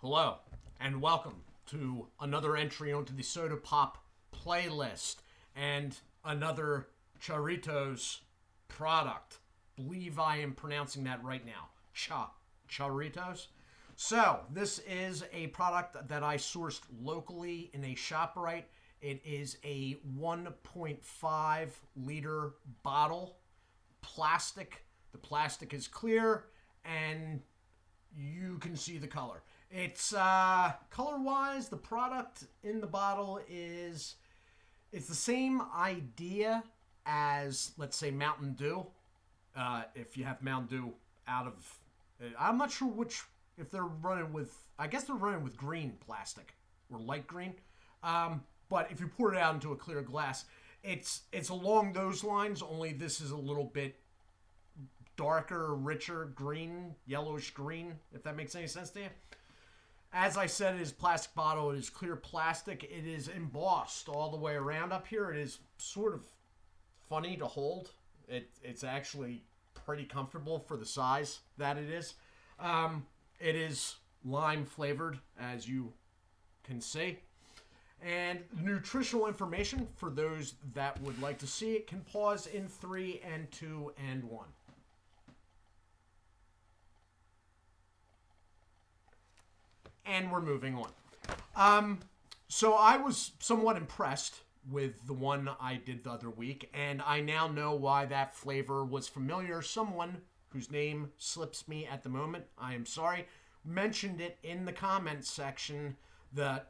Hello, and welcome to another entry onto the Soda Pop playlist and another Jarritos product. Believe I am pronouncing that right now. Jarritos. So, this is a product that I sourced locally in a ShopRite. It is a 1.5 liter bottle, plastic. The plastic is clear, and you can see the color. It's color-wise, the product in the bottle it's the same idea as, let's say, Mountain Dew. If you have Mountain Dew out of, I'm not sure if they're running with, I guess they're running with green plastic or light green. But if you pour it out into a clear glass, it's along those lines, only this is a little bit darker, richer green, yellowish green, if that makes any sense to you. As I said, it is a plastic bottle. It is clear plastic. It is embossed all the way around up here. It is sort of funny to hold. It's actually pretty comfortable for the size that it is. It is lime flavored, as you can see. And nutritional information for those that would like to see it can pause in 3 and 2 and 1. And we're moving on. So I was somewhat impressed with the one I did the other week, and I now know why that flavor was familiar. Someone whose name slips me at the moment, I am sorry, mentioned it in the comments section. The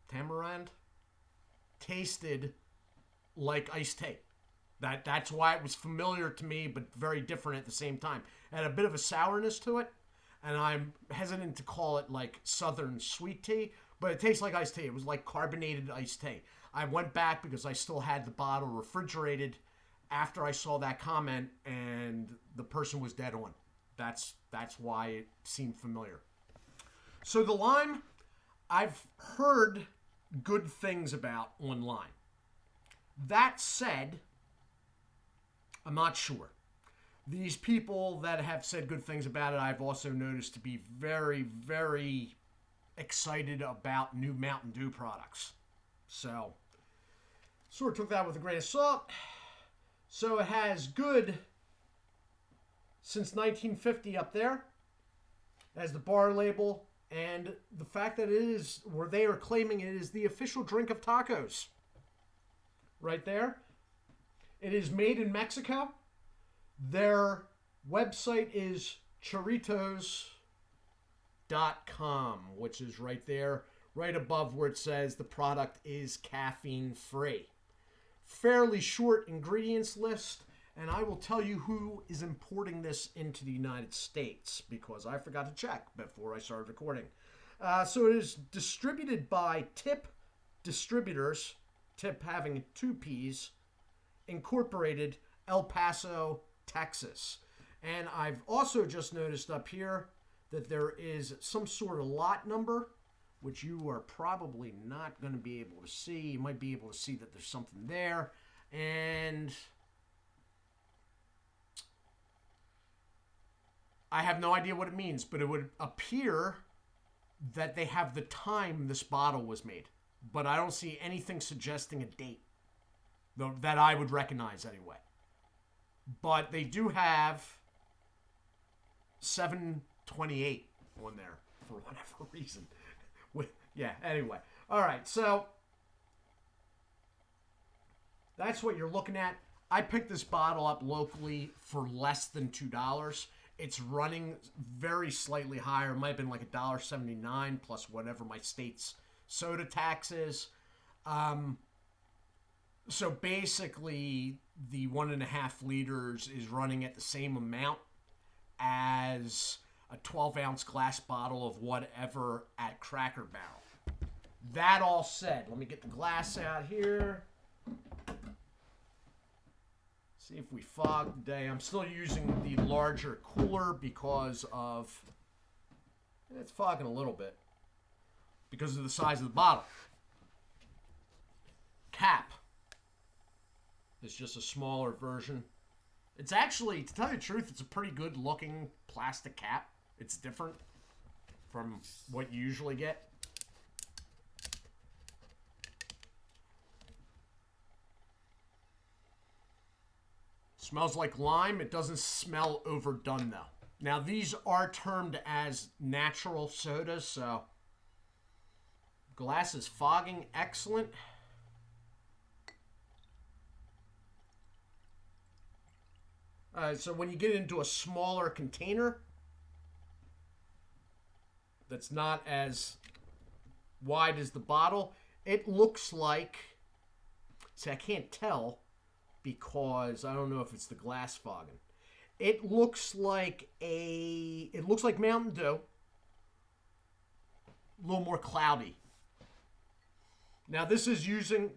tamarind tasted like iced tea. That's why it was familiar to me, but very different at the same time. It had a bit of a sourness to it, and I'm hesitant to call it like Southern sweet tea, but it tastes like iced tea. It was like carbonated iced tea. I went back because I still had the bottle refrigerated after I saw that comment, and the person was dead on. That's why it seemed familiar. So the lime, I've heard good things about online. That said, I'm not sure. These people that have said good things about it, I've also noticed to be very, very excited about new Mountain Dew products. So, sort of took that with a grain of salt. So it has good since 1950 up there as the bar label, and the fact that it is, where they are claiming it is the official drink of tacos. Right there. It is made in Mexico. Their website is Jarritos.com, which is right there, right above where it says the product is caffeine free. Fairly short ingredients list, and I will tell you who is importing this into the United States because I forgot to check before I started recording. So it is distributed by Tip Distributors, Tip having 2 P's, Incorporated, El Paso, Texas. And I've also just noticed up here that there is some sort of lot number, which you are probably not going to be able to see. You might be able to see that there's something there. And I have no idea what it means, but it would appear that they have the time this bottle was made. But I don't see anything suggesting a date that I would recognize anyway. But they do have 7/28 on there for whatever reason. Anyway. All right, so that's what you're looking at. I picked this bottle up locally for less than $2. It's running very slightly higher. It might have been like $1.79 plus whatever my state's soda tax is. So basically, the 1.5 liters is running at the same amount as a 12-ounce glass bottle of whatever at Cracker Barrel. That all said, let me get the glass out here. See if we fog today. I'm still using the larger cooler because of, it's fogging a little bit because of the size of the bottle. Cap is just a smaller version It's actually, to tell you the truth, it's a pretty good looking plastic cap. It's different from what you usually get. Smells like lime. It doesn't smell overdone though. Now these are termed as natural sodas, so glass is fogging excellent. So when you get into a smaller container that's not as wide as the bottle, it looks like, see, I can't tell because I don't know if it's the glass fogging. It looks like Mountain Dew, a little more cloudy. Now this is using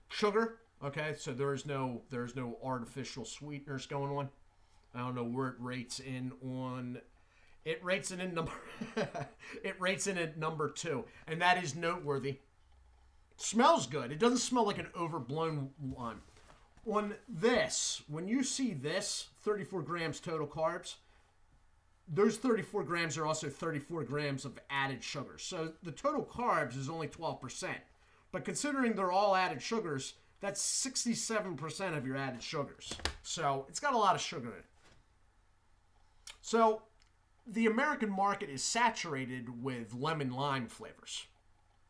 sugar. Okay, so there's no artificial sweeteners going on. I don't know where it rates in on. It rates in number. It rates in at number 2, and that is noteworthy. Smells good. It doesn't smell like an overblown lime. On this, when you see this, 34 grams total carbs. Those 34 grams are also 34 grams of added sugar. So the total carbs is only 12%. But considering they're all added sugars, that's 67% of your added sugars. So it's got a lot of sugar in it. So the American market is saturated with lemon lime flavors.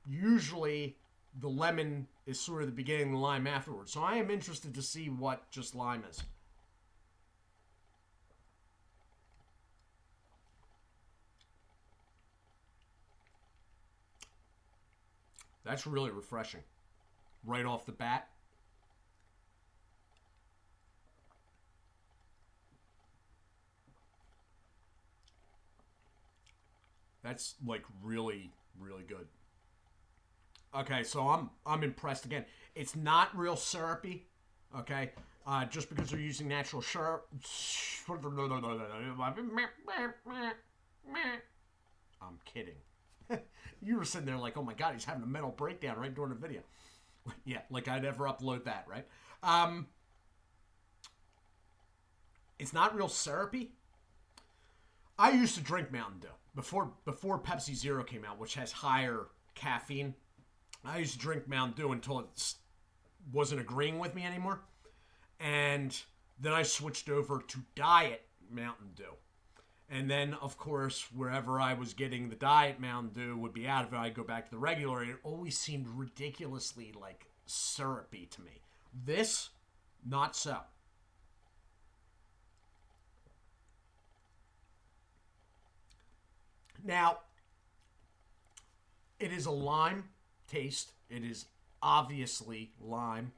Usually the lemon is sort of the beginning of the lime afterwards. So I am interested to see what just lime is. That's really refreshing. Right off the bat. That's like really, really good. Okay, so I'm impressed again. It's not real syrupy. Okay, just because they're using natural syrup. I'm kidding. You were sitting there like, oh my god, he's having a mental breakdown right during the video. Yeah, like I'd ever upload that, right? It's not real syrupy. I used to drink Mountain Dew before Pepsi Zero came out, which has higher caffeine. I used to drink Mountain Dew until it wasn't agreeing with me anymore, and then I switched over to Diet Mountain Dew. And then, of course, wherever I was getting the Diet Mountain Dew would be out of it. I'd go back to the regular, and it always seemed ridiculously, like, syrupy to me. This, not so. Now, it is a lime taste. It is obviously lime.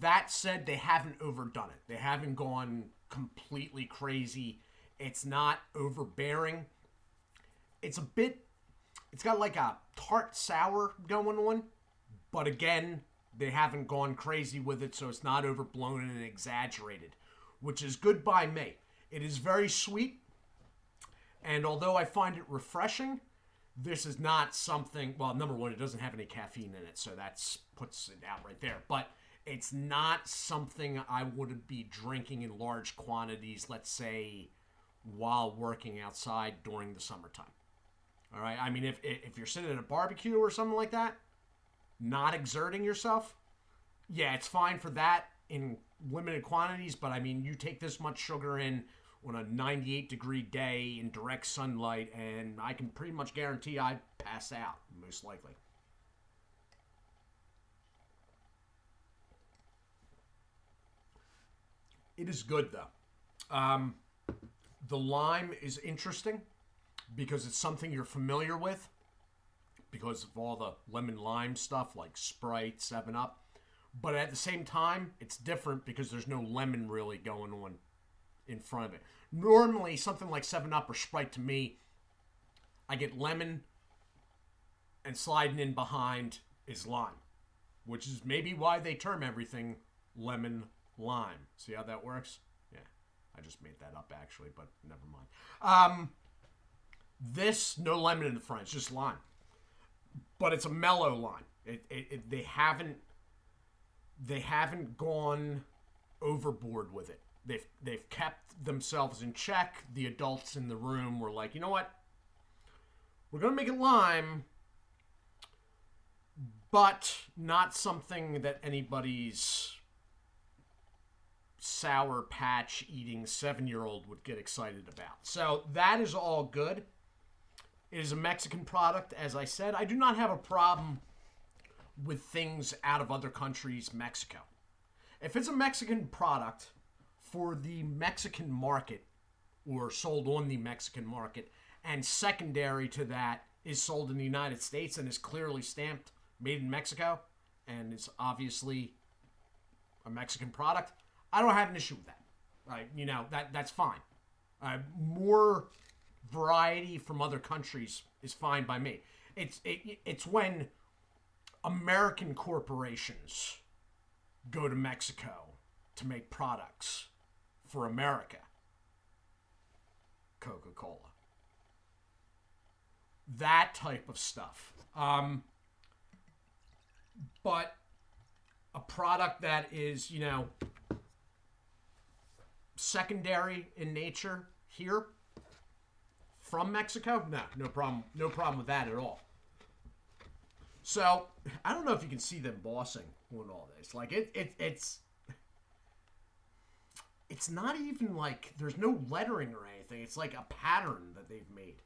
That said, they haven't overdone it. They haven't gone completely crazy. It's not overbearing. It's got like a tart sour going on. But again, they haven't gone crazy with it, so it's not overblown and exaggerated, which is good by me. It is very sweet. And although I find it refreshing, this is not something, well, number one, it doesn't have any caffeine in it, so that puts it out right there. But it's not something I would be drinking in large quantities, let's say, while working outside during the summertime. All right? I mean, if you're sitting at a barbecue or something like that, not exerting yourself, yeah, it's fine for that in limited quantities, but I mean, you take this much sugar in on a 98-degree day in direct sunlight, and I can pretty much guarantee I'd pass out, most likely. It is good, though. The lime is interesting because it's something you're familiar with because of all the lemon lime stuff like Sprite, 7-Up. But at the same time, it's different because there's no lemon really going on in front of it. Normally, something like 7-Up or Sprite to me, I get lemon and sliding in behind is lime, which is maybe why they term everything lemon lime. See how that works? Yeah, I just made that up actually, but never mind. This, no lemon in the front, it's just lime. But it's a mellow lime. They haven't gone overboard with it. They've kept themselves in check. The adults in the room were like, you know what? We're going to make it lime, but not something that anybody's Sour Patch eating 7-year-old would get excited about. So that is all good. It is a Mexican product, as I said. I do not have a problem with things out of other countries, Mexico. If it's a Mexican product for the Mexican market or sold on the Mexican market, and secondary to that is sold in the United States and is clearly stamped made in Mexico and is obviously a Mexican product, I don't have an issue with that. Right? You know, that's fine. More variety from other countries is fine by me. It's when American corporations go to Mexico to make products for America. Coca-Cola. That type of stuff. But a product that is, you know, secondary in nature here from Mexico, no problem with that at all. So I don't know if you can see them bossing on all this. Like it's not even like there's no lettering or anything. It's like a pattern that they've made.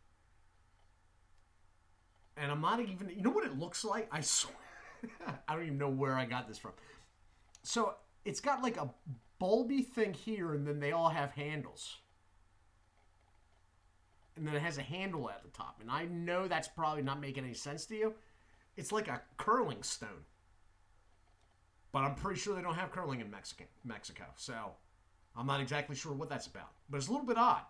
And I'm not even, you know what it looks like? I swear, I don't even know where I got this from. So it's got like a bulby thing here, and then they all have handles. And then it has a handle at the top. And I know that's probably not making any sense to you. It's like a curling stone. But I'm pretty sure they don't have curling in Mexico. So I'm not exactly sure what that's about. But it's a little bit odd.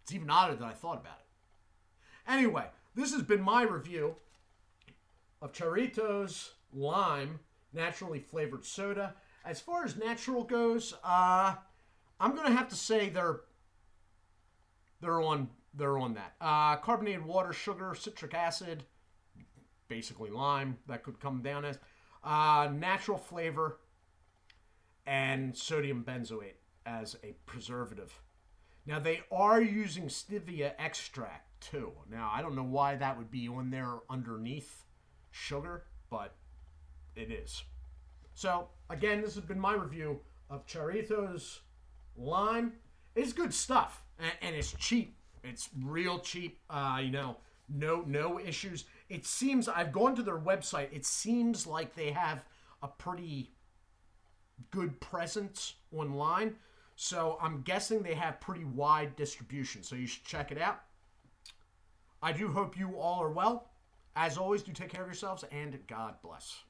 It's even odder than I thought about it. Anyway, this has been my review of Jarritos Lime Naturally Flavored Soda. As far as natural goes, I'm going to have to say they're on that. Carbonated water, sugar, citric acid, basically lime, that could come down as. Natural flavor, and sodium benzoate as a preservative. Now, they are using stevia extract, too. Now, I don't know why that would be on there underneath sugar, but it is. So, again, this has been my review of Jarritos Lime. It's good stuff, and it's cheap. It's real cheap, no issues. It seems, I've gone to their website, it seems like they have a pretty good presence online. So I'm guessing they have pretty wide distribution. So you should check it out. I do hope you all are well. As always, do take care of yourselves, and God bless.